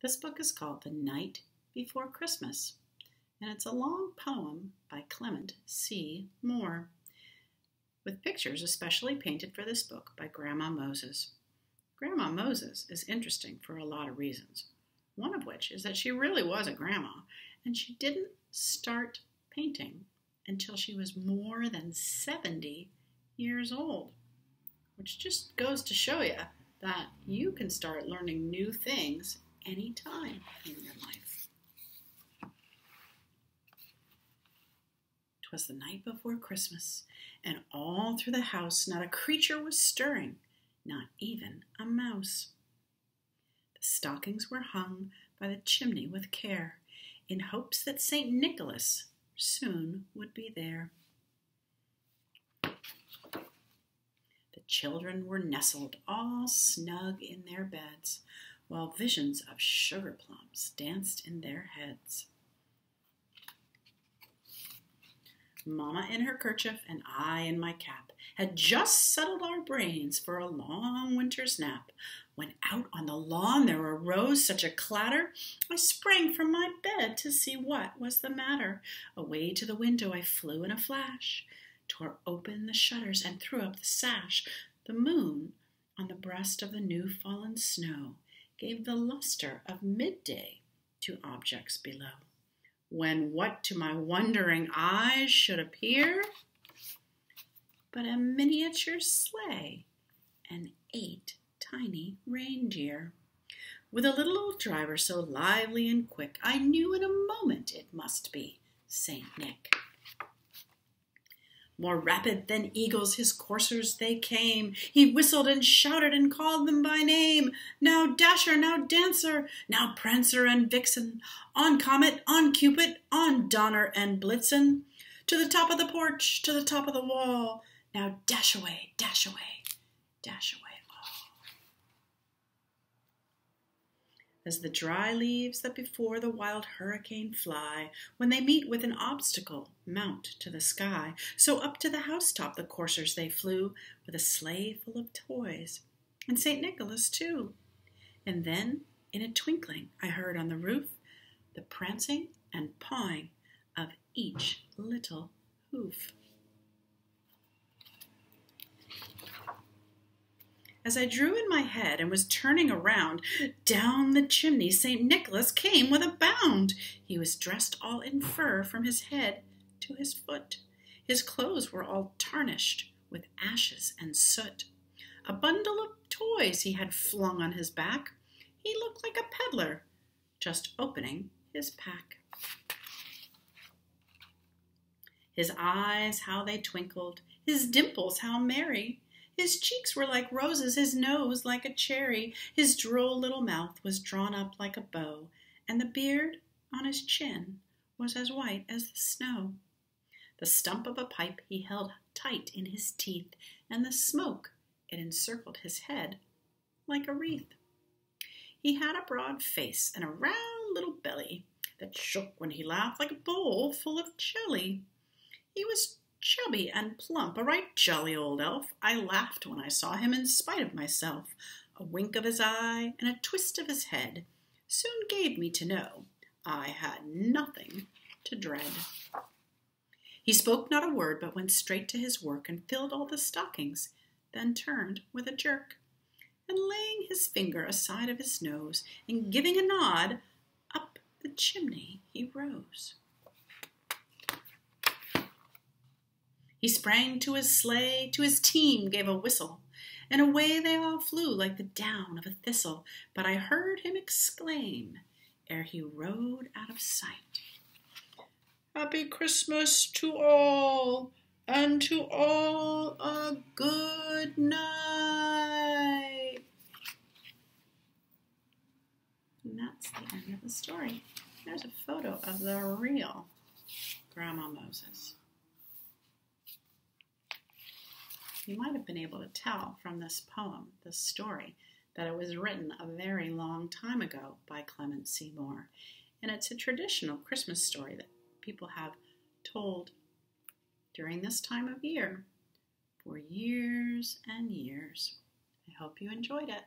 This book is called The Night Before Christmas, and it's a long poem by Clement C. Moore, with pictures especially painted for this book by Grandma Moses. Grandma Moses is interesting for a lot of reasons, one of which is that she really was a grandma, and she didn't start painting until she was more than 70 years old, which just goes to show you that you can start learning new things anytime in your life. 'Twas the night before Christmas, and all through the house not a creature was stirring, not even a mouse. The stockings were hung by the chimney with care, in hopes that St. Nicholas soon would be there. The children were nestled all snug in their beds, while visions of sugar plums danced in their heads. Mama in her kerchief and I in my cap had just settled our brains for a long winter's nap, when out on the lawn there arose such a clatter, I sprang from my bed to see what was the matter. Away to the window I flew in a flash, tore open the shutters and threw up the sash. The moon on the breast of the new-fallen snow gave the luster of midday to objects below, when what to my wondering eyes should appear but a miniature sleigh and 8 tiny reindeer. With a little old driver so lively and quick, I knew in a moment it must be Saint Nick. More rapid than eagles his coursers they came. He whistled and shouted and called them by name. Now Dasher, now Dancer, now Prancer and Vixen, on Comet, on Cupid, on Donner and Blitzen. To the top of the porch, to the top of the wall, now dash away, dash away, dash away all. As the dry leaves that before the wild hurricane fly, when they meet with an obstacle, mount to the sky, so up to the housetop the coursers they flew, with a sleigh full of toys, and St. Nicholas too. And then, in a twinkling, I heard on the roof the prancing and pawing of each little hoof. As I drew in my head and was turning around, down the chimney St. Nicholas came with a bound. He was dressed all in fur from his head to his foot. His clothes were all tarnished with ashes and soot. A bundle of toys he had flung on his back. He looked like a peddler just opening his pack. His eyes, how they twinkled, his dimples, how merry. His cheeks were like roses, his nose like a cherry. His droll little mouth was drawn up like a bow, and the beard on his chin was as white as the snow. The stump of a pipe he held tight in his teeth, and the smoke, it encircled his head like a wreath. He had a broad face and a round little belly that shook when he laughed like a bowl full of jelly. He was chubby and plump, a right jolly old elf. I laughed when I saw him in spite of myself. A wink of his eye and a twist of his head soon gave me to know I had nothing to dread. He spoke not a word, but went straight to his work and filled all the stockings, then turned with a jerk, and laying his finger aside of his nose and giving a nod, up the chimney he rose. He sprang to his sleigh, to his team gave a whistle, and away they all flew like the down of a thistle. But I heard him exclaim, ere he rode out of sight, "Happy Christmas to all, and to all a good night." And that's the end of the story. There's a photo of the real Grandma Moses. You might have been able to tell from this poem, this story, that it was written a very long time ago by Clement C. Moore. And it's a traditional Christmas story that people have told during this time of year for years and years. I hope you enjoyed it.